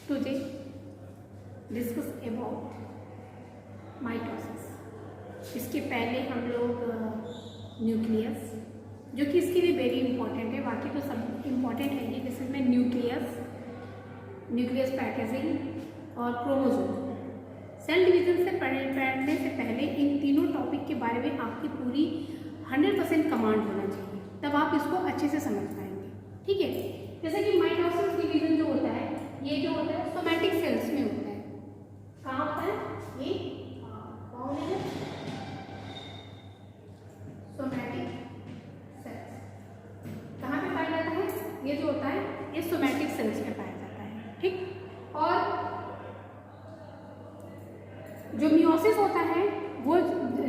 Today discuss about mitosis. इसके पहले हम लोग न्यूक्लियस, जो कि इसके लिए वेरी इंपॉर्टेंट है, बाकी तो सब इम्पॉर्टेंट है ये, जैसे इसमें न्यूक्लियस पैकेजिंग और क्रोमोसोम। सेल डिवीजन से पढ़ने से पहले इन तीनों टॉपिक के बारे में आपकी पूरी 100% कमांड होना चाहिए, तब आप इसको अच्छे से समझ पाएंगे। ठीक है, जैसे कि माइटोसिस डिवीजन जो होता है, ये जो होता है सोमैटिक सेल्स में होता है। कहाँ होता है ये? सोमैटिक सेल्स कहाँ पे पाया जाता है? ये जो होता है ये सोमैटिक सेल्स में पाया जाता है। ठीक, और जो मियोसिस होता है वो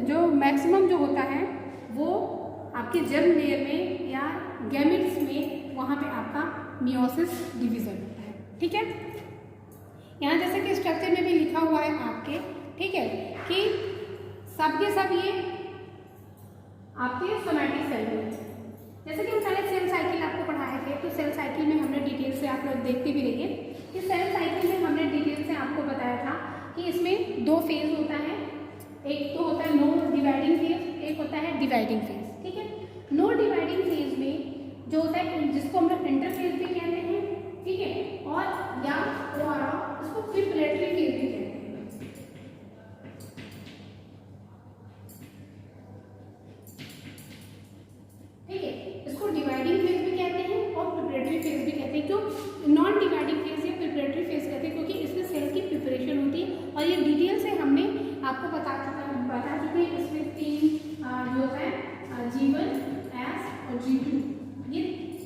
जो मैक्सिमम जो होता है वो आपके जर्म लेयर में या गैमेट्स में, वहाँ पे आपका मियोसिस डिवीजन होता है। ठीक है, यहाँ जैसे कि स्ट्रक्चर में भी लिखा हुआ है आपके, ठीक है, कि सब के सब ये आपके सोमैटिक सेल में, जैसे कि हम पहले सेल साइकिल आपको पढ़ाए थे, तो सेल साइकिल में हमने डिटेल से, आप लोग देखते भी रहिए कि सेल साइकिल में हमने डिटेल से आपको बताया था कि इसमें 2 फेज होता है। एक तो होता है नो डिवाइडिंग फेज, एक होता है डिवाइडिंग फेज। ठीक है, नो डिवाइडिंग फेज में जो होता है, जिसको हम लोग इंटरफेज भी कहते हैं, ठीक है, और या इसको प्रिपरेटरी फेज भी कहते हैं। ठीक है, इसको डिवाइडिंग फेज भी कहते हैं और प्रिपरेटरी फेज भी कहते हैं। क्यों नॉन डिवाइडिंग फेज या प्रिपरेटरी फेज कहते हैं? क्योंकि इसमें सेल की प्रिपरेशन होती है, और ये डिटेल से हमने आपको बता चुके हैं। इसमें 3 जो होता है G1, S और G2, ये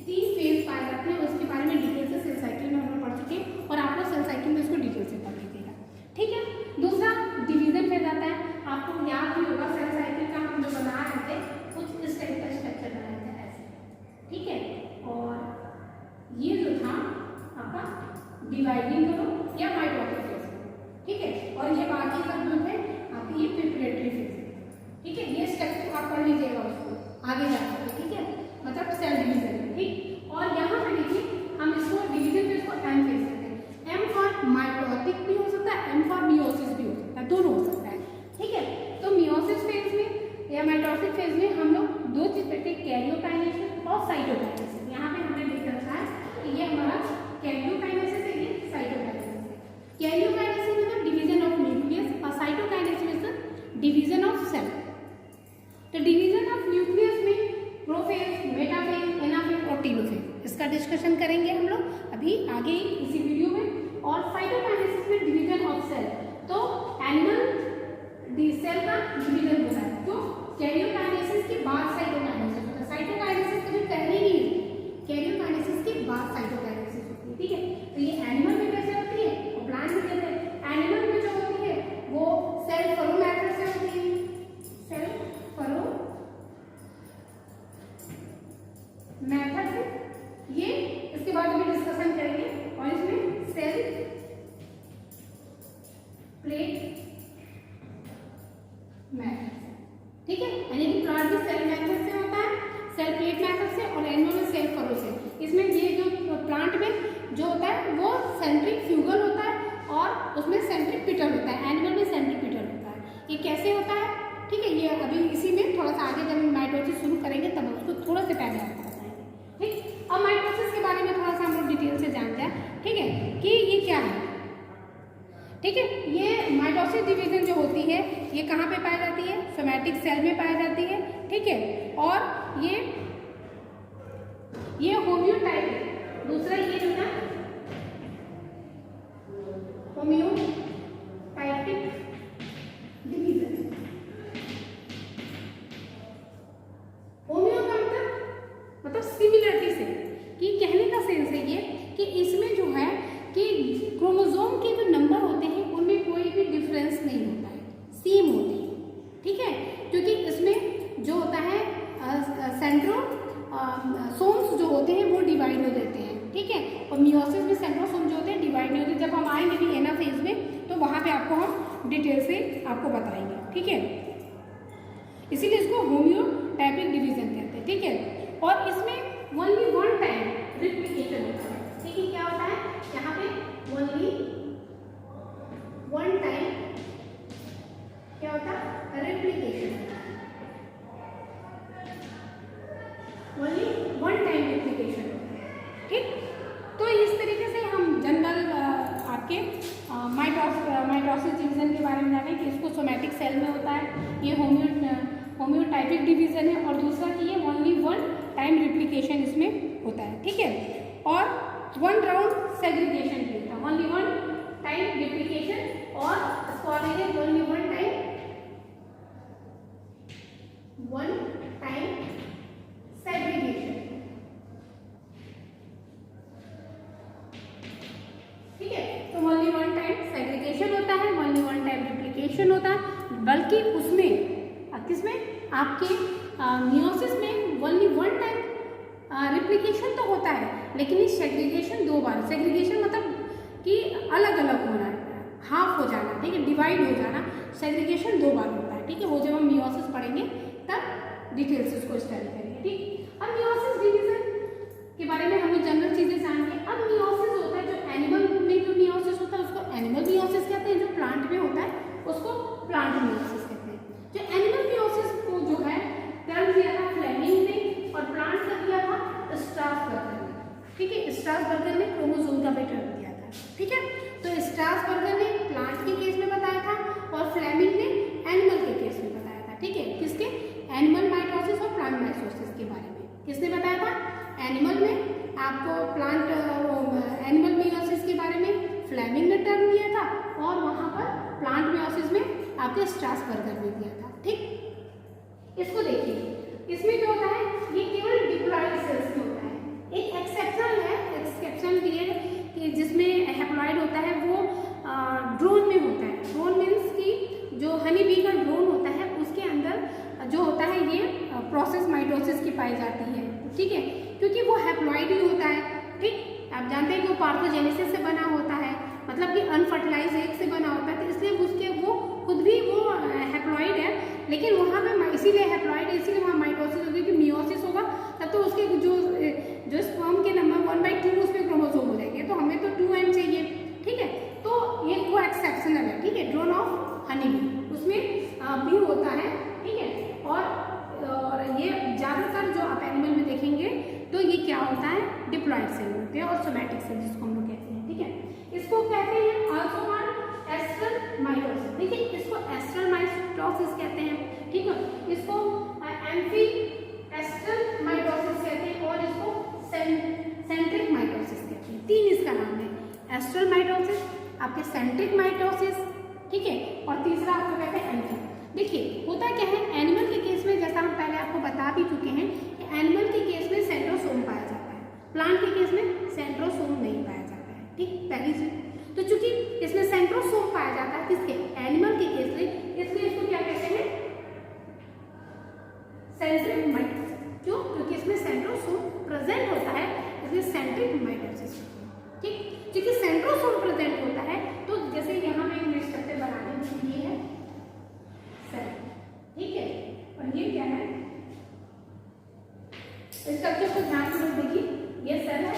3 फेज पाए जाते हैं, उसके बारे में डिटेल से सेल साइकिल में हम लोग पढ़ चुके हैं, और आप लोग सेल साइकिल में इसको डिटेल से पढ़ लीजिएगा। ठीक है, दूसरा डिवीजन फेज आता है। आपको याद भी होगा सेल साइकिल का हम जो बना रहे थे, कुछ इस टाइप का स्ट्रक्चर बनाया था ऐसे। ठीक है, और ये जो था आपका डिवाइडिंग करो या माइटोटिक फेज। ठीक है, और ये बाकी सब जो है आपकी ये प्रिपरेटरी फेज। ठीक है, ये स्ट्रक्चर आप पढ़ लीजिएगा उसको आगे जाकर। ठीक है, मतलब सेल डिवीजन। ठीक, और यहाँ पे देखिए हम इसको डिवीजन फेज को M फेज कहते हैं। M फॉर माइटोटिक भी हो सकता है, M फॉर मियोसिस भी हो सकता है, दोनों हो सकता है। ठीक है, तो मियोसिस फेज में या माइटोटिक फेज में हम लोग 2 चीज पढ़ते हैं, कैरियोकाइनेसिस और साइटोकाइनेसिस। यहाँ पे हमने देख रखा है कि ये हमारा कैरियोकाइनेसिस है, ये साइटोकाइनेसिस है। कैरियोकाइनेसिस मतलब डिवीजन ऑफ न्यूक्लियस, और साइटोकाइनेसिस मतलब डिवीजन ऑफ सेल। तो डिवीजन ऑफ न्यूक्लियस में प्रोफेज, मेटाफेज, एनाफेज और टेलोफेज, इसका डिस्कशन करेंगे हम लोग अभी आगे इसी वीडियो में। और साइटोकाइनेसिस में डिवीजन ऑफ सेल, तो एनिमल सेल का डिवीजन होता है, तो कैरियोकाइनेसिस के बाद साइटोकाइनेसिस होता है। साइटोकाइनेसिस कभी पहले नहीं होती, कैरियोकाइनेसिस के बाद साइटोकाइनेसिस होती है। ठीक है, तो ये एनिमल में कैसे होती है और प्लांट में कैसे? एनिमल में जो होती है वो सेल फरो मेथड से होती है, सेल फरो मेथड से। ये इसके बाद भी डिस्कशन करेंगे, और इसमें सेल प्लेट मेथड। ठीक है, यानी कि प्लांट में सेल मेथड से होता है, सेल प्लेट मेथड से, और एनिमल में सेल फरो से। इसमें ये जो प्लांट में जो होता है वो सेंट्रीफ्यूगल होता है, और उसमें सेंट्रीपिटल होता है। एनिमल में सेंट्रीपिटल होता है। ये कैसे होता है? ठीक है, ये अभी इसी में थोड़ा सा आगे जब हम माइटोसिस शुरू करेंगे तब उसको थोड़ा से पहले आपको बताएंगे। ठीक, अब माइटोसिस के बारे में थोड़ा सा हम लोग डिटेल से जानते हैं। ठीक है, कि ये क्या है। ठीक है, ये माइटोसिस डिवीजन जो होती है ये कहाँ पे पाई जाती है? सोमैटिक सेल में पाई जाती है। ठीक है, और ये होम्योटाइपिक, दूसरा ये जो है होम्योटाइपिक डिवीजन। होम्यो का मतलब सिमिलरिटी से, कि कहने का सेंस है ये कि इसमें जो है कि क्रोमोसोम के जो नंबर होते हैं उनमें कोई भी डिफरेंस नहीं होता है, सेम होते हैं। ठीक है, क्योंकि इसमें जो होता है सेंट्रोसोम्स जो होते हैं वो डिवाइड हो जाते हैं। ठीक है, और मियोसिस में सेंट्रोसोम जो होते हैं डिवाइड नहीं होते। जब हम आएंगे भी एनाफेज में तो वहाँ पे आपको हम डिटेल से आपको बताएंगे। ठीक है, इसीलिए इसको होम्योटाइपिक डिवीजन कहते हैं। ठीक है, और इसमें ओनली 1 टाइम रिप्लिकेशन होता है। ठीक है, क्या होता है यहाँ पे ओनली सेल में होता है। ये होम्योटाइपिक डिवीजन है। और दूसरा कि ये ओनली वन टाइम रिप्लिकेशन इसमें होता है, ठीक है। और वन राउंड सेग्रीगेशन भी होता है, ओनली वन टाइम रिप्लिकेशन। और इसको ओनली वन टाइम सेग्रीगेशन, ठीक है। तो ओनली वन टाइम सेग्रीगेशन होता है, ओनली वन टाइम रिप्लिकेशन होता है। बल्कि उसमें किसमें आपके मियोसिस में ओनली वन टाइम रिप्लिकेशन तो होता है, लेकिन ये सेग्रीगेशन दो बार, सेग्रीगेशन मतलब कि अलग अलग होना, हाफ हो जाना, ठीक है, डिवाइड हो जाना, सेग्रीगेशन दो बार होता है, ठीक है। वो जब हम मियोसिस पढ़ेंगे तब डिटेल से उसको स्टडी करेंगे, ठीक। अब मियोसिस डिवीजन के बारे में हम लोग जनरल चीजें जानेंगे। अब मियोसिस होता है जो एनिमल में जो मियोसिस होता है उसको एनिमल मियोसिस कहते हैं, जो प्लांट में होता है उसको प्लांट मियोसिस कहते हैं। जो एनिमल मियोसिस को जो है टर्म दिया था फ्लेमिंग ने, और प्लांट का दिया था स्ट्रासबर्गर ने, ठीक है। स्ट्रासबर्गर ने क्रोमोसोम का भी टर्म दिया था, ठीक है। तो स्ट्रासबर्गर ने प्लांट के केस में बताया था और फ्लेमिंग ने एनिमल के केस में बताया था, ठीक है। किसके? एनिमल माइटोसिस और प्लांट माइटोसिस के बारे में किसने बताया था? एनिमल में आपको प्लांट एनिमल मियोसिस के बारे में फ्लेमिंग ने टर्म दिया था, और वहां पर प्लांट मियोसिस में आपके स्ट्रासबर्गर ने दिया था, ठीक। इसको देखिए, इसमें क्या होता है, ये केवल डिप्लॉइड सेल्स में होता है। एक एक्सेप्शन है, एक्सेप्शन ये कि जिसमें हैप्लॉइड होता है वो ड्रोन में होता है। ड्रोन मीन्स कि जो हनी बी का ड्रोन होता है उसके अंदर जो होता है ये प्रोसेस माइटोसिस की पाई जाती है, ठीक है, क्योंकि वो हैप्लॉइड ही होता है, ठीक। आप जानते हैं कि वो पार्थोजेनेसिस से बना होता है, मतलब कि अनफर्टिलाइज एग से बना होता है, तो इसलिए उसके वो खुद भी वो हैप्लॉइड है, लेकिन वहाँ पे इसीलिए हैप्लॉइड है, इसीलिए वहाँ माइटोसिस होगी कि मियोसिस होगा तब तो उसके जो स्पर्म के नंबर 1/2 उसमें क्रोमोसोम हो जाएंगे, तो हमें तो 2n चाहिए, ठीक है। तो ये वो एक्सेप्शनल है, ठीक है, ड्रोन ऑफ हनी बी उसमें भी होता है, ठीक है। और ये ज़्यादातर जो आप एनिमल में देखेंगे तो ये क्या होता है, डिप्लॉइड सेल होते हैं और सोमैटिक सेल जिसको हम लोग कहते हैं, ठीक है। इसको कहते हैं आल्सो कॉल्ड एस्ट्रल माइटोसिस, ठीक है, इसको एस्ट्रल माइटोसिस कहते हैं, ठीक है। इसको एम्फी एस्ट्रल माइटोसिस कहते हैं और इसको सेंट्रिक माइटोसिस कहते हैं। तीन इसका नाम है, एस्ट्रल माइटोसिस, आपके सेंट्रिक माइटोसिस, ठीक है, और तीसरा आपको कहते हैं एम्फी। देखिए होता क्या है, एनिमल के केस में जैसा हम पहले आपको बता भी चुके हैं कि एनिमल के केस में सेंट्रोसोम पाया जाता है, प्लांट के केस में सेंट्रोसोम नहीं पाया जाता है, ठीक, पहली चीज। तो चूंकि इसमें सेंट्रोसोम पाया जाता है किसके? एनिमल के केस में, इसलिए इसको क्या कहते हैं, सेंट्रिक माइटोसिस। क्यों? क्योंकि इसमें सेंट्रोसोम प्रेजेंट होता है, इसलिए सेंट्रिक माइटोसिस, ठीक। क्योंकि सेंट्रोसोम प्रेजेंट होता है तो जैसे यहाँ में एक स्ट्रक्चर बनाने के लिए है सेल, ठीक है, और ये क्या है, स्ट्रक्चर को ध्यान से देखिए, ये सेल है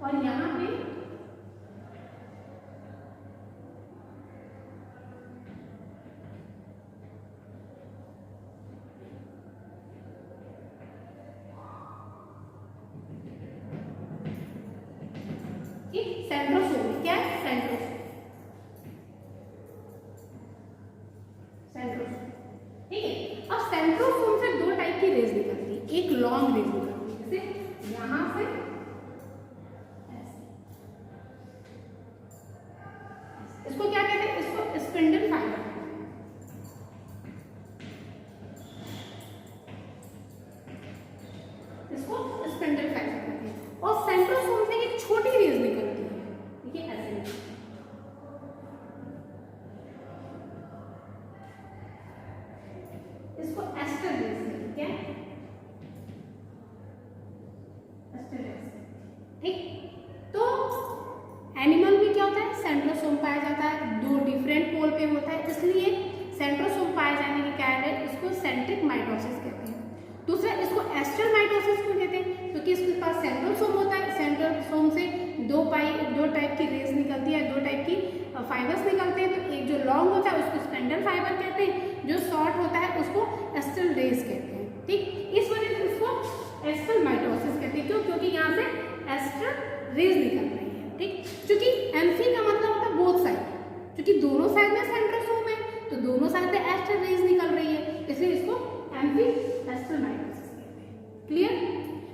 और यहाँ पे सेंट्रोसोम, क्या है, सेंट्रोसोम, ठीक है। अब सेंट्रोसोम से दो टाइप की रेज निकलती है, एक लॉन्ग रेज निकलती है, जैसे यहां से इसको क्या कहते हैं, इसको स्पिंडल फाइबर, इसको स्पिंडल फाइबर कहते हैं। और सेंट्रोसोम से एक छोटी रेज निकलती है, ठीक है, ऐसे इसको एस्टर रेज कहते हैं, एस्टर रेज, ठीक। तो एनिमल में क्या होता है, सेंट्रोसोम पाया जाता है, दो डिफरेंट पोल पे होता है, इसलिए सेंट्रोसोम पाए जाने के कारण इसको सेंट्रिक माइटोसिस कहते हैं। दूसरा इसको एस्टर माइटोसिस क्यों कहते हैं, क्योंकि इसके पास सेंट्रोसोम होता है, सेंट्रोसोम से दो टाइप की रेज निकलती है, दो टाइप की फाइबर्स निकलते हैं। तो एक जो लॉन्ग होता है उसको स्पिंडल फाइबर कहते हैं, जो शॉर्ट होता है उसको एस्टर रेज कहते हैं, ठीक। इस वजह से इसको एस्टर माइटोसिस कहते हैं, क्यों? क्योंकि यहाँ से एस्टर रेज निकल रही है, ठीक। क्योंकि एम्फी का मतलब होता है बोथ साइड, क्योंकि दोनों साइड में सेंट्रोसोम है तो दोनों साइड में एस्टर रेज निकल रही है, इसलिए इसको एम्फीएस्टर माइटोसिस कहते हैं। क्लियर?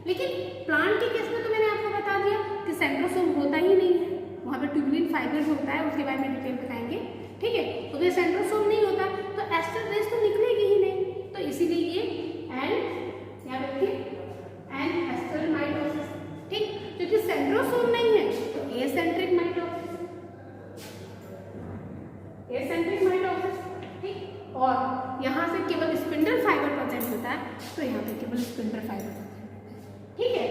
लेकिन प्लांट के केस में तो मैंने आपको बता दिया कि सेंट्रोसोम होता ही नहीं है, वहाँ पे ट्यूबुलिन फाइबर्स होता है, उसके बारे में डिटेल बताएंगे। ठीक है, तो फिर सेंट्रोसोम नहीं होता तो एस्टर रेज तो निकलेगी ही नहीं, तो इसीलिए ये याद रखिए एन-एस्टर माइटोसिस। ठीक, क्योंकि सेंट्रोसोम नहीं है तो एसेंट्रिक माइटोसिस, एसेंट्रिक माइटोसिस। ठीक, और यहाँ से केवल स्पिंडल फाइबर प्रेजेंट होता है, तो यहाँ पे केवल स्पिंडल फाइबर प्रेजेंट होता है। ठीक है,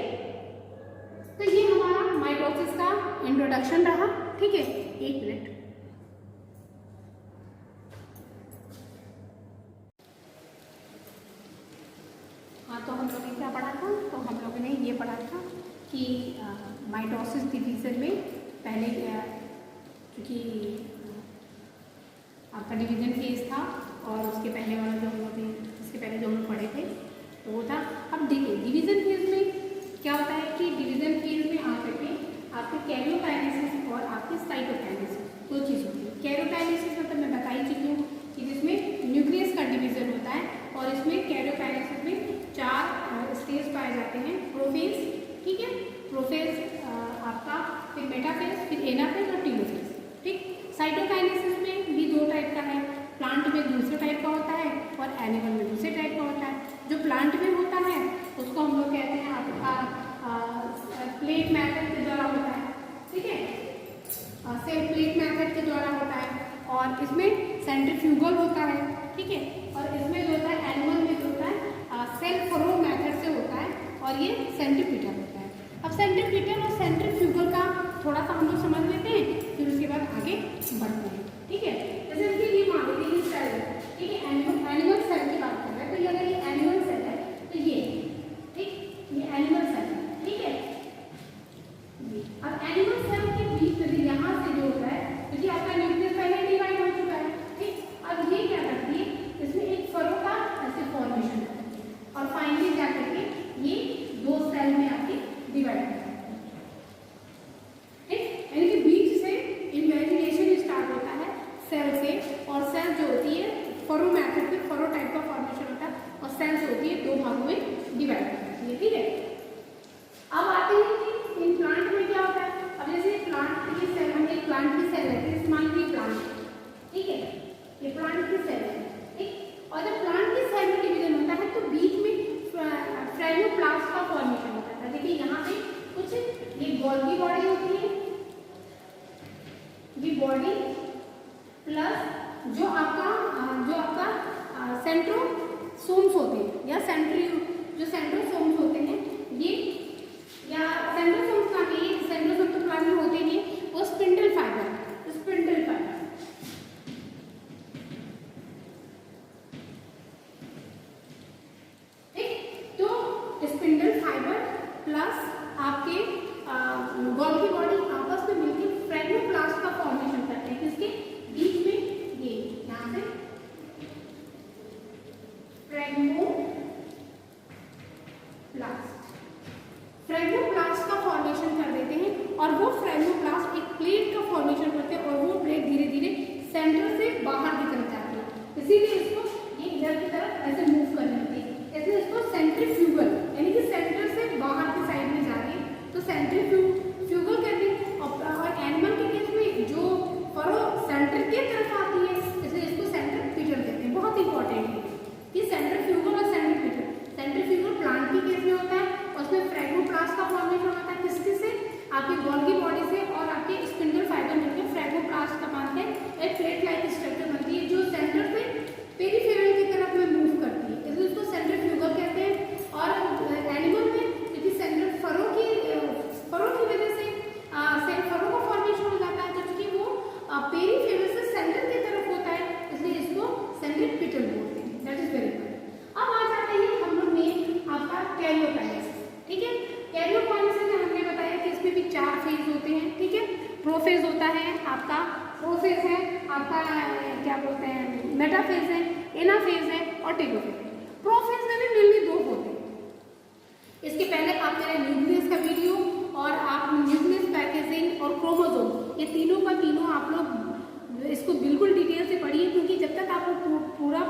तो ये हमारा माइटोसिस का इंट्रोडक्शन रहा। ठीक है, एक मिनट। हाँ, तो हम लोगों ने क्या पढ़ा था? तो हम लोगों ने ये पढ़ा था कि माइटोसिस डिवीज़न में पहले क्योंकि आपका डिवीज़न फेज था और उसके पहले वाला जो हम लोग इसके पहले जो हम लोग पढ़े थे तो वो था। अब देखिए डिवीज़न फेज में क्या होता है कि डिवीज़न फेज में आकर के आपके कैरियोकाइनेसिस और आपके साइटोकाइनेसिस दो चीज़ होती है। कैरियोकाइनेसिस मतलब मैं बता ही चुकी हूँ कि जिसमें न्यूक्लियस का डिवीज़न होता है और इसमें कैरियोकाइनेसिस में 4 स्टेज पाए जाते हैं। प्रोफेज, ठीक है, प्रोफेज आपका, फिर मेटाफेज, फिर एनाफेज और टेलोफेज। ठीक, साइटोकाइनेसिस में भी 2 टाइप का है, प्लांट में दूसरे टाइप का होता है और एनिमल में दूसरे टाइप का होता है। जो प्लांट में होता है उसको हम लोग कहते हैं आपका प्लेट मेथड के द्वारा होता है। ठीक है, सेल प्लेट मेथड के द्वारा होता है और इसमें सेंट्रीफ्यूगल होता है। ठीक है, और इसमें जो होता है एनिमल में जो होता है सेल फरो मेथड से होता है और ये सेंट्रीपिटल होता है। अब सेंट्रीपिटल और सेंट्रीफ्यूगल का थोड़ा सा हम लोग समझ लेते हैं, फिर उसके बाद आगे बढ़ते हैं। ठीक है, जैसे कि ये मान लीजिए ये सेल है, ठीक है, एनिमल सेल की बात कर रहे हैं, तो ये अगर ये एनिमल सेल है तो ये, ठीक, ये एनिमल सेल है। ठीक है, अब एनिमल सेल के बीच में यहाँ से जो होता है, क्योंकि आपका न्यूक्लियस पहले डिवाइड हो चुका है। ठीक, अब ये क्या करती है, इसमें एक फरो का ऐसे फॉर्मेशन करती है और फाइनली क्या करके ये 2 सेल में आपके डिवाइड करती है। ठीक, यानी कि बीच से इन्वेजिनेशन स्टार्ट होता है सेल से, और सेल जो होती है फरो मेथड में फरो टाइप का फॉर्मेशन होता है और सेल्स होती है 2 भागों में डिवाइड करती है। ठीक है, अब आते हैं कि इन प्लांट में क्या होता है। अब जैसे प्लांट की सेल, हम एक प्लांट की सेल रहती है, मान लीजिए प्लांट, ठीक है, ये प्लांट की सेल है। ठीक, और जब प्लांट की सेल में डिवीजन होता है तो बीच में फ्रेगोप्लास्ट का फॉर्मेशन होता है। देखिए यहाँ पे कुछ ये गोल्गी बॉडी होती है, ये बॉडी प्लस जो आपका सेंट्रोसोम्स होते हैं या जो सेंट्रोसोम्स होते हैं, ये या सेंट्रोसोम्स का भी, सेंट्रोसोम तो प्लांट में होते नहीं, वो स्पिंडल फाइबर, स्पिंडल फाइबर। ठीक, तो स्पिंडल फाइबर प्लस आपके गोल्गी बॉडी आपस में मिलकर फ्रेगोप्लास्ट का फॉर्मेशन करते हैं। किसके बीच में, ये यहाँ से फ्रेगोप्लास्ट का फॉर्मेशन कर देते हैं और वो फ्रेगोप्लास्ट एक प्लेट का फॉर्मेशन करते हैं और वो प्लेट धीरे धीरे सेंटर से बाहर की तरफ जाती है, इसीलिए इसको ये इधर की तरफ ऐसे मूव करनी होती है, इसलिए इसको सेंट्रीफ्यूगल, यानी कि सेंटर से बाहर की साइड में जा रही है तो सेंट्रीफ्यूगल कहते हैं। और एनिमल के केस में जो फरो सेंटर की तरफ आती है इसलिए इसको सेंट्रीपिटल कहते हैं। बहुत इंपॉर्टेंट है कि सेंट्रीफ्यूगल और सेंट्रीपिटल। सेंट्रीफ्यूगल प्लांट के केस में होता है, उसमें फ्रेगोप्लास्ट का फॉर्मेशन होता है, किसके से, आपकी गोल्गी बॉडी से, और आपके स्पिंडल फाइबर मिलकर फ्रेगोप्लास्ट का बनते हैं, एक प्लेट लाइक स्ट्रक्चर बनती है जो सेंटर से पेरिफेरल की तरफ में मूव करती है, इसलिए उसको सेंट्रीफ्यूगल कहते हैं। और एनिमल में क्योंकि सेंटर फरो की वजह से सेल फरो का फॉर्मेशन हो जाता है, तो क्योंकि वो पेरिफेरल से सेंटर की तरफ होता है इसलिए इसको सेंट्रीपिटल बोलते हैं। That is very good. अब आ जाते हैं हम लोग में आपका कैरियोकाइनेसिस। ठीक है, कैरियोकाइनेसिस में हमने बताया कि इसमें भी 4 फेज होते हैं। ठीक है, प्रोफेज होता है आपका, प्रोफेज है आपका, क्या बोलते हैं, मेटाफेज है, एनाफेज है और टेलोफेज। प्रोफेज में भी मेनली 2 होते हैं। इसके पहले आप मेरा न्यूक्लियस का वीडियो और आप न्यूक्लियस पैकेजिंग और क्रोमोसोम, ये तीनों का तीनों आप लोग इसको बिल्कुल डिटेल से पढ़िए, क्योंकि जब तक आप पूरा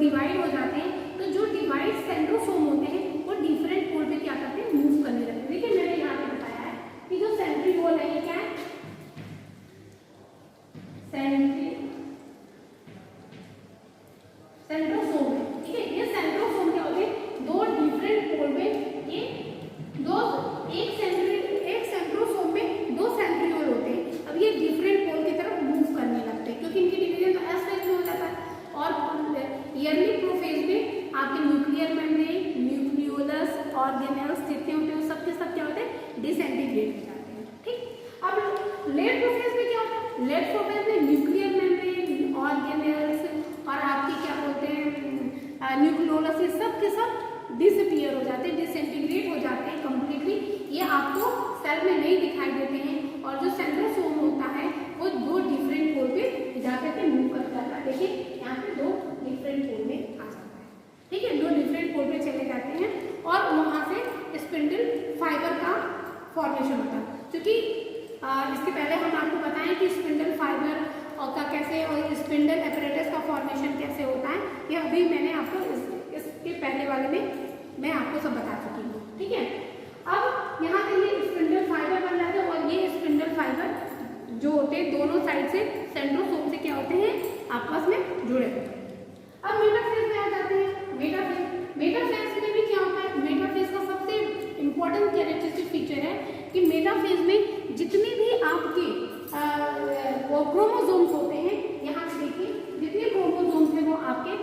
डिवाइड हो जाते हैं, तो जो डिवाइड सेंट्रोसोम होते हैं वो डिफरेंट पोल पे क्या करते हैं, मूव करने लगते हैं। देखिए मैंने यहाँ पे बताया है कि जो सेंट्रीओल है ये क्या है, सेंट्रोसोम है, ठीक है। ये सेंट्रोसोम क्या होते हैं, दो डिफरेंट पोल में ये दो एक सेंट्रोसोम में दो सेंट्रियोल होते हैं। अब ये डिफरेंट पोल की तरफ मूव करने लगते हैं क्योंकि इनकी डिवीजन तो एस टाइप में हो जाता है। और ईयरली प्रोफेज में आपके न्यूक्लियर मेम्ब्रेन, न्यूक्लियोलस, ऑर्गेनेल्स जितने होते हैं वो सब के सब क्या होते हैं, डिसइंटीग्रेट हो जाते हैं, ठीक। अब लेट प्रोफेज में क्या होता है, लेट प्रोफेज में न्यूक्लियर मेम्ब्रेन, ऑर्गेनेल्स और आपके क्या बोलते हैं न्यूक्लियोलस, ये सब के सब डिसअपियर हो जाते हैं, डिसइंटीग्रेट हो जाते हैं कंप्लीटली। ये आपको सेल में नहीं दिखाई देते हैं। और जो सेंट्रोसोम होता है वो दो डिफरेंट पोल पे जाकर के मूव कर जाता है। देखिए यहाँ पे दो डिफरेंट पोल में आ जाता है, ठीक है, दो डिफरेंट पोल पे चले जाते हैं और वहाँ से स्पिंडल फाइबर का फॉर्मेशन होता है। क्योंकि इसके पहले हम आपको बताएं कि स्पिंडल फाइबर का कैसे और स्पिंडल एपरेटस का फॉर्मेशन कैसे होता है, ये अभी मैंने आपको इसके पहले वाले में मैं आपको सब बता चुकी हूँ, ठीक है। अब यहाँ पे ये स्पिंडल फाइबर बन जाते हैं और ये स्पिंडल फाइबर जो होते हैं दोनों साइड से सेंट्रोसोम से क्या होते हैं, आपस में जुड़े होते हैं। अब मेटाफेज में आ जाते हैं। मेटाफेज में भी क्या होता है, मेटाफेज का सबसे इंपॉर्टेंट कैरेक्टरिस्टिक फीचर है कि मेटाफेज में जितने भी आपके क्रोमोसोम्स होते हैं, यहाँ पे देखिए जितने क्रोमोसोम्स हैं वो आपके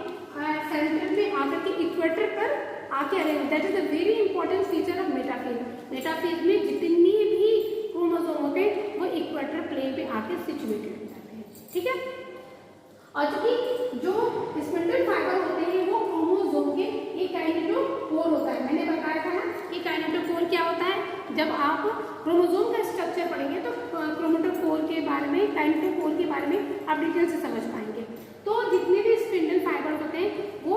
सेंटर में आकर के इक्वेटर पर आके आ रहे हैं। That is a very important feature of metaphase. Metaphase में जितनी भी क्रोमोसोम होते हैं वो इक्वेटर प्लेन पे आके सिचुएटेड हो जाते हैं, ठीक है। और चूंकि जो स्पिंडल फाइबर होते हैं वो क्रोमोसोम के एक काइनेटोकोर होता है। मैंने बताया था ना कि काइनेटोकोर क्या होता है, जब आप क्रोमोसोम का स्ट्रक्चर पढ़ेंगे तो क्रोमेटोकोर के बारे में, काइनेटोकोर के बारे में आप डिटेल से समझ पाएंगे। तो जितने भी स्पिंडल फाइबर होते हैं वो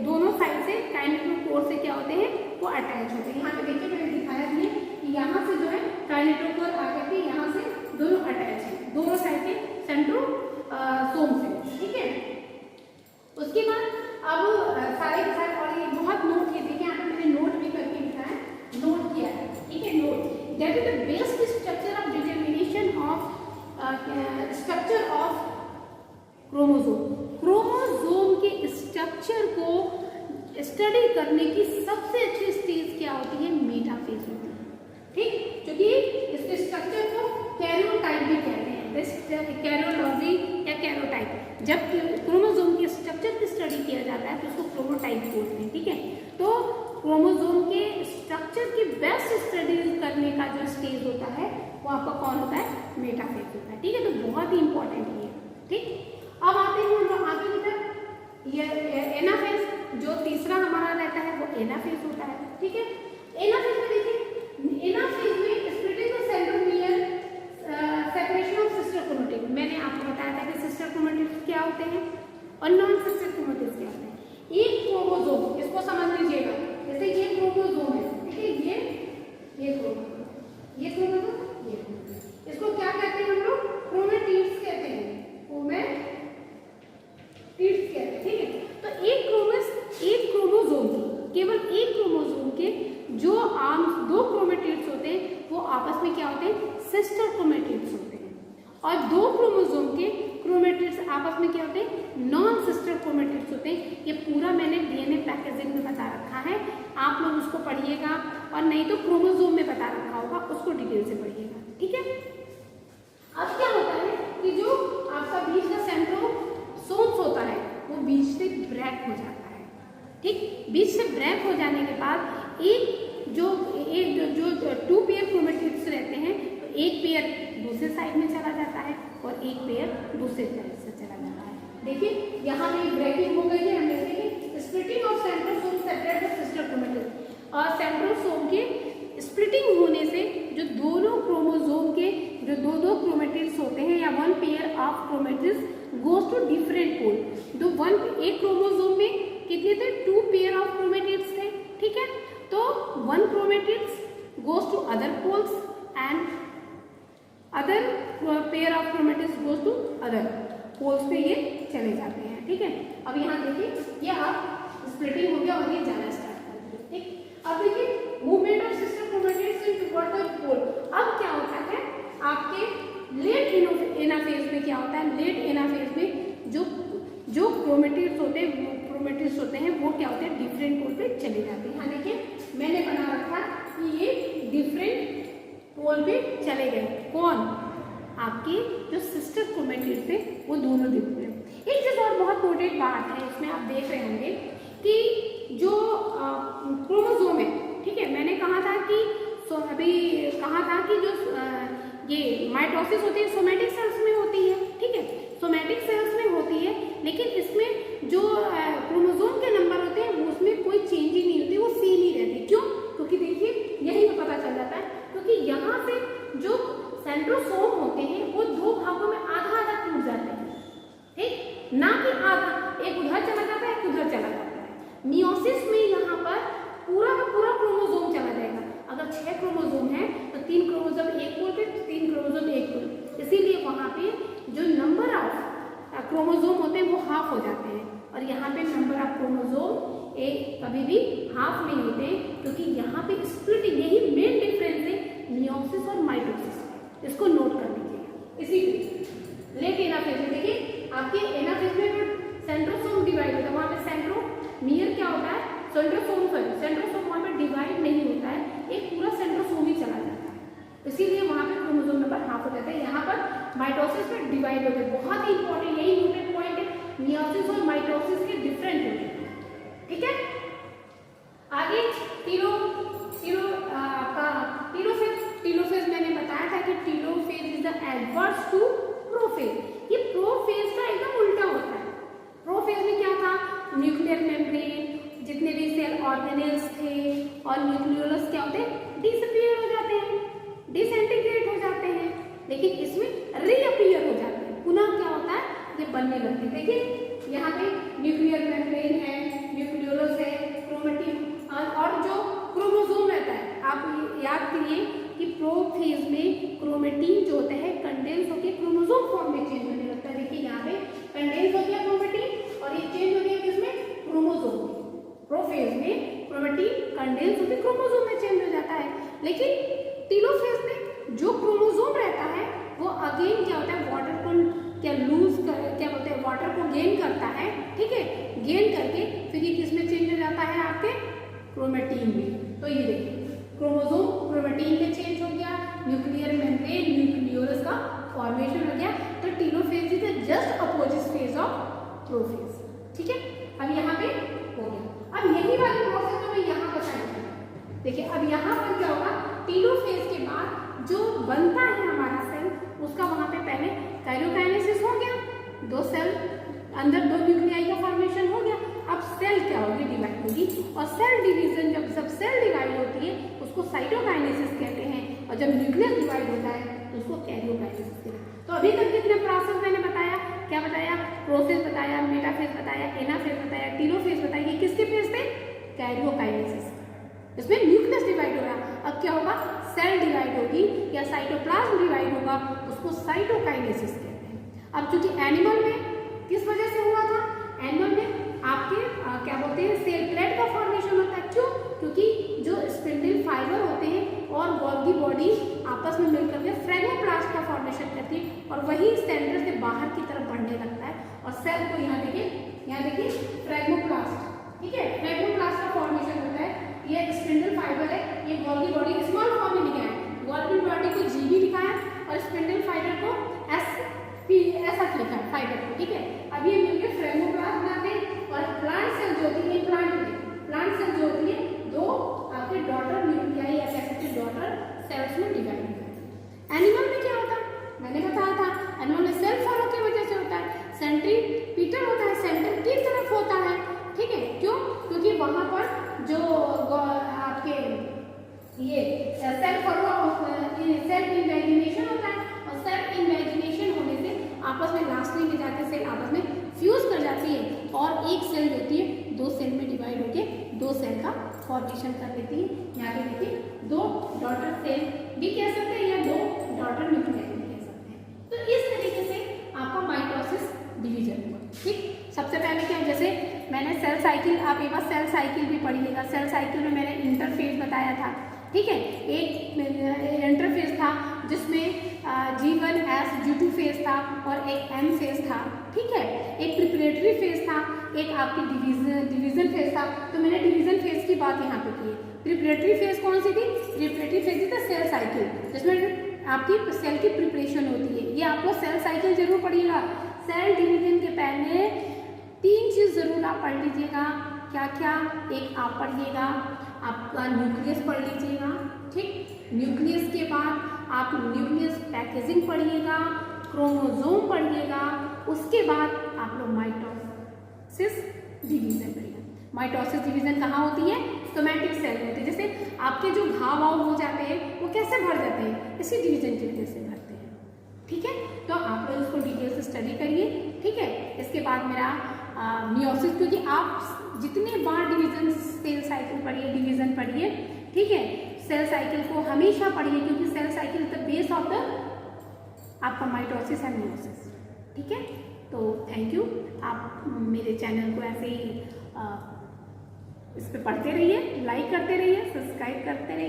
दोनों साइड से काइनेटोकोर से क्या होते हैं, वो अटैच होते हैं। यहाँ पे देखिए मैंने दिखाया भी है कि यहाँ से जो है काइनेटोकोर आकर के यहाँ से दोनों अटैच है, दोनों साइड के सेंट्रोसोम से, ठीक है। उसके बाद अब सारे के सारे और ये बहुत नोट किए, देखिए यहाँ पे मैंने नोट भी करके लिखा है, नोट किया है, ठीक है। Note that is the best structure of determination of structure of chromosome. Chromosome के स्ट्रक्चर को स्टडी करने की सबसे अच्छी स्टेज क्या होती है, मेटाफेज होती है, ठीक। क्योंकि इसके स्ट्रक्चर को कैरियोटाइप भी कहते हैं, कैरियोलॉजी या कैरियोटाइप। जब क्रोमोसोम के स्ट्रक्चर की स्टडी किया जाता है तो उसको क्रोमोटाइप बोलते हैं, ठीक है। तो क्रोमोसोम के स्ट्रक्चर की बेस्ट स्टडी करने का जो स्टेज होता है वो आपका कौन होता है, मेटाफेज होता है, ठीक है। तो बहुत ही इंपॉर्टेंट है, ठीक। अब आते हैं हम लोग आगे की तरफ, ये एनाफेज जो तीसरा हमारा रहता है वो एनाफेज होता है, ठीक है। एनाफेज में देखिए, एनाफेज में splitting the centromere, separation of sister chromatid. मैंने आपको बताया था कि सिस्टर क्रोमैटिड क्या होते हैं और नॉन सिस्टर क्रोमैटिड क्या होते हैं। एक क्रोमोसोम, इसको समझ लीजिएगा, जैसे ये क्रोमोसोम है, ठीक है, ये क्रोमोसोम, ये क्रोमोसोम, ये क्रोमोसोम, इसको क्या कहते हैं हम लोग, क्रोमैटिड्स कहते हैं, क्रोमैटिड्स कहते हैं, ठीक है। तो एक क्रोमोसोम केवल एक क्रोमोसोम के जो आम दो क्रोमैटिड्स होते हैं वो आपस में क्या होते हैं, सिस्टर क्रोमैटिड्स होते हैं। और दो क्रोमोसोम के क्रोमैटिड्स आपस में क्या होते हैं, नॉन सिस्टर क्रोमैटिड्स होते हैं। ये पूरा मैंने डीएनए पैकेजिंग में बता रखा है, आप लोग उसको पढ़िएगा, और नहीं तो क्रोमोसोम में बता रखा होगा, उसको डिटेल से पढ़िएगा, ठीक है। अब क्या होता है कि जो आपका बीच का सेंट्रोसोम्स होता है वो बीच से ब्रेक हो जाता है, ठीक। बीच से ब्रेक हो जाने के बाद एक जो टू पेयर क्रोमैटिड्स रहते हैं, तो एक पेयर दूसरे साइड में चला जाता है और एक पेयर दूसरे साइड से चला जाता है। देखिए यहाँ पे ब्रेकिंग हो गई है, हम देखेंगे splitting of centrosome separate the sister chromatid. और सेंट्रोसोम के स्प्लिटिंग होने से जो दोनों क्रोमोसोम के जो दो क्रोमैटिड्स होते हैं या one pair of chromatids goes to different pole. जो एक क्रोमोसोम में कितने थे, टू पेयर ऑफ क्रोमैटिड्स थे, ठीक है। तो one chromatids goes to other poles and other pair of chromatids goes to other. Poles पे ये चले जाते हैं। ठीक है, अब यहाँ देखिए ये अब स्प्लिटिंग हो गया और ये जाना स्टार्ट कर दिया। ठीक, अब देखिए movement of sister chromatids toward the pole. अब क्या होता है आपके लेट एनाफेज में, क्या होता है लेट एनाफेज में जो क्रोमैटिड्स होते हैं वो क्या होते हैं डिफरेंट पोल पे चले जाते हैं। यहाँ देखिए मैंने बना रखा कि ये डिफरेंट पोल पे चले गए। कौन? आपके जो सिस्टर क्रोमैटिड्स थे वो दोनों डिफरेंट। एक चीज और बहुत इम्पोर्टेंट बात है इसमें आप देख रहे होंगे कि जो क्रोमोसोम है, ठीक है, मैंने कहा था कि अभी कहा था कि जो ये माइटोसिस होती है सोमैटिक सेल्स में होती है। ठीक है, सोमैटिक सेल्स में होती है, लेकिन इसमें जो क्रोमोसोम के नंबर होते हैं वो उसमें कोई चेंज ही नहीं होती, वो सेम ही रहती। क्यों? क्योंकि देखिए यही पे पता चल जाता है, क्योंकि यहाँ से जो सेंट्रोसोम होते हैं वो दो भागों में आधा आधा टूट जाते हैं। ठीक, ना कि आधा, एक उधर चला जाता है एक उधर चला जाता है। मियोसिस में यहाँ पर पूरा का पूरा क्रोमोसोम चला जाएगा। अगर 6 क्रोमोसोम है तो 3 क्रोमोसोम एक पोल पे, 3 क्रोमोसोम एक पोल, इसीलिए वहाँ पे जो नंबर ऑफ क्रोमोसोम होते हैं वो हाफ हो जाते हैं, और यहाँ पे नंबर ऑफ क्रोमोसोम एक कभी भी हाफ नहीं होते, क्योंकि यहाँ पे स्प्लिटिंग, यही मेन डिफरेंस है मियोसिस और माइटोसिस। इसको नोट कर लीजिएगा। इसी लेट एनाफेज में देखिए आपके एनाफेज में सेंट्रोसोम डिवाइड होता है, वहाँ पे सेंट्रोमियर क्या होता है, सेंट्रोसोम वहाँ पे डिवाइड नहीं होता है, एक पूरा सेंट्रोसोम ही चला जाता है, इसीलिए वहाँ पे क्रोमोसोम नंबर हाफ हो जाता है। यहाँ पर माइटोसिस में डिवाइड होता है। बहुत ही इंपॉर्टेंट यही इम्पोर्टेंट पॉइंट है, मियोसिस और माइटोसिस के डिफरेंट होते हैं। ठीक है, आगे टीलोफेज मैंने बताया था कि telophase is the adverse to prophase. ये प्रोफेज का एकदम उल्टा होता है। प्रोफेज में क्या था, न्यूक्लियर मेम्ब्रेन, जितने भी सेल ऑर्गेनेल्स थे और न्यूक्लियोलस क्या होते हैं, डिसअपीयर हो जाते हैं, डिसइंटीग्रेट हो जाते हैं, लेकिन इसमें रीअपीयर हो जाते हैं, पुनः क्या होता है ये बनने लगते हैं। देखिए यहाँ पे न्यूक्लियर मेम्ब्रेन है, न्यूक्लियोलस है, क्रोमैटिन और जो क्रोमोसोम रहता है, आप याद करिए कि प्रोफेज में क्रोमैटिन जो होता है कंडेंस होकर क्रोमोसोम फॉर्म में चेंज होने लगता है। देखिए यहाँ पे कंडेंस हो गया क्रोमैटिन और ये चेंज हो गया किसमें, क्रोमोसोम में। प्रोफेज में क्रोमैटिन कंडेंस होकर क्रोमोसोम में चेंज हो जाता है, लेकिन टीलोफेज में जो क्रोमोसोम रहता है वो अगेन क्या होता है, वाटर को क्या बोलते हैं, वाटर को गेन करता है। ठीक है, गेन करके फिर ये किसमें चेंज हो जाता है, आपके क्रोमैटिन में। तो ये देखिए क्रोमोसोम क्रोमैटिन में चेंज हो गया, न्यूक्लियर मेम्ब्रेन न्यूक्लियोलस का फॉर्मेशन हो गया। तो telophase is just opposite phase of prophase. ठीक है, अब यहाँ पे हो गया। अब यही वाली प्रोसेस तो मैं यहाँ बताऊंगी। देखिए अब यहाँ पर क्या होगा, टीलोफेज के बाद जो बनता है हमारा सेल, उसका वहाँ पे पहले काइरोकाइनेसिस हो गया, दो सेल अंदर, दो न्यूक्लियाई का फॉर्मेशन हो गया। अब सेल क्या होगी, डिवाइड होगी, और सेल डिवीजन जब सेल डिवाइड होती है उसको साइटोकाइनेसिस कहते हैं, और जब न्यूक्लियस डिवाइड होता है तो उसको कैरियोकाइनेसिस कहते हैं। तो अभी तक कितने प्रोसेस मैंने बताया, क्या बताया, प्रोसेस बताया, मेटाफेज बताया, एनाफेज बताया, टीलोफेज बताया, ये किसके फेज थे, कैरियोकाइनेसिस। इसमें न्यूक्लियस डिवाइड हो रहा, अब क्या होगा, सेल डिवाइड होगी या साइटोप्लाज्म डिवाइड होगा, उसको साइटोकाइनेसिस कहते हैं। अब चूंकि एनिमल में किस वजह से हुआ था, एनिमल में आपके क्या बोलते हैं, सेल प्लेट का फॉर्मेशन होता है। क्यों? क्योंकि जो स्पिंडल फाइबर होते हैं और गोल्गी बॉडी आपस में मिलकर के फ्रेगमोप्लास्ट का फॉर्मेशन करती है, और वही सेंटर से बाहर की तरफ बढ़ने लगता है, और सेल को यहाँ देखिए फ्रेगमोप्लास्ट, ठीक है, फ्रेगमोप्लास्ट का फॉर्मेशन होता है। ये स्पिंडल फाइबर है, ये गोल्गी बॉडी स्मॉल फॉर्म में लिखा है, गोल्गी बॉडी को जीबी लिखा है और स्पिंडल फाइबर को ऐसा लिखा है फाइबर को। ठीक है, अब ये मिलकर फ्रेगमोप्लास्ट बनाते हैं, और प्लांट सेल जो होती है, प्लांट सेल जो होती है दो आपके डॉटर न्यूक्लियाई या कह सकते हैं डॉटर सेल्स में डिवाइड होती है। एनिमल में क्या होता है, मैंने बताया था, एनिमल में सेल फॉलो की वजह से होता है, सेंट्रीपीटल होता है, सेंटर की तरफ होता है। ठीक है, क्यों? क्योंकि वहां पर जो आपके ये सेल फॉलो सेल इन्वेजिनेशन होता है, और सेल इन्वेजिनेशन होने से आपस में लास्टली में जाके सेल आपस में फ्यूज कर जाती है, और एक सेल जो होती है दो सेल में डिवाइड होके दो सेल का फॉर्मेशन कर देती है। यहाँ पे देखिए दो डॉटर सेल भी कह सकते हैं या दो डॉटर न्यूक्लियाई भी कह सकते हैं। तो इस तरीके से आपका माइटोसिस डिवीजन हुआ। ठीक, सबसे पहले क्या, जैसे मैंने सेल साइकिल, आप एक बार सेल साइकिल भी पढ़िएगा। सेल साइकिल में मैंने इंटरफेज बताया था। ठीक है, एक इंटरफेज था जिसमें G1S G2 फेज था और एक M फेज था। ठीक है, एक प्रिपरेटरी फेज था, एक आपकी डिवीजन फेज था। तो मैंने डिवीजन फेज की बात यहाँ पे की है। प्रिपरेटरी फेज कौन सी थी? प्रिपरेटरी फेज थी सेल साइकिल, जिसमें आपकी सेल की प्रिपरेशन होती है। ये आपको सेल साइकिल जरूर पढ़िएगा। सेल डिवीजन के पहले 3 चीज जरूर आप पढ़ लीजिएगा। क्या क्या? एक आप पढ़िएगा आपका न्यूक्लियस पढ़ लीजिएगा। ठीक, न्यूक्लियस के बाद आप न्यूक्लियस पैकेजिंग पढ़िएगा, क्रोमोसोम पढ़िएगा, उसके बाद आप लोग माइटोसिस डिवीजन पढ़िएगा। माइटोसिस डिवीजन कहाँ होती है? सोमैटिक सेल में होती है। जैसे आपके जो घाव हो जाते हैं वो कैसे भर जाते हैं? इसी डिवीजन की वजह से भरते हैं। ठीक है, तो आप लोग इसको डिटेल से स्टडी करिए। ठीक है, इसके बाद मेरा मियोसिस, क्योंकि आप जितने बार डिवीजन सेल साइकिल पढ़िए, डिवीजन पढ़िए। ठीक है, सेल साइकिल को हमेशा पढ़िए, क्योंकि cell cycle is the base of the आपका माइटोसिस एंड मियोसिस। ठीक है, तो थैंक यू। आप मेरे चैनल को ऐसे ही इस पर पढ़ते रहिए, लाइक करते रहिए, सब्सक्राइब करते रहिए।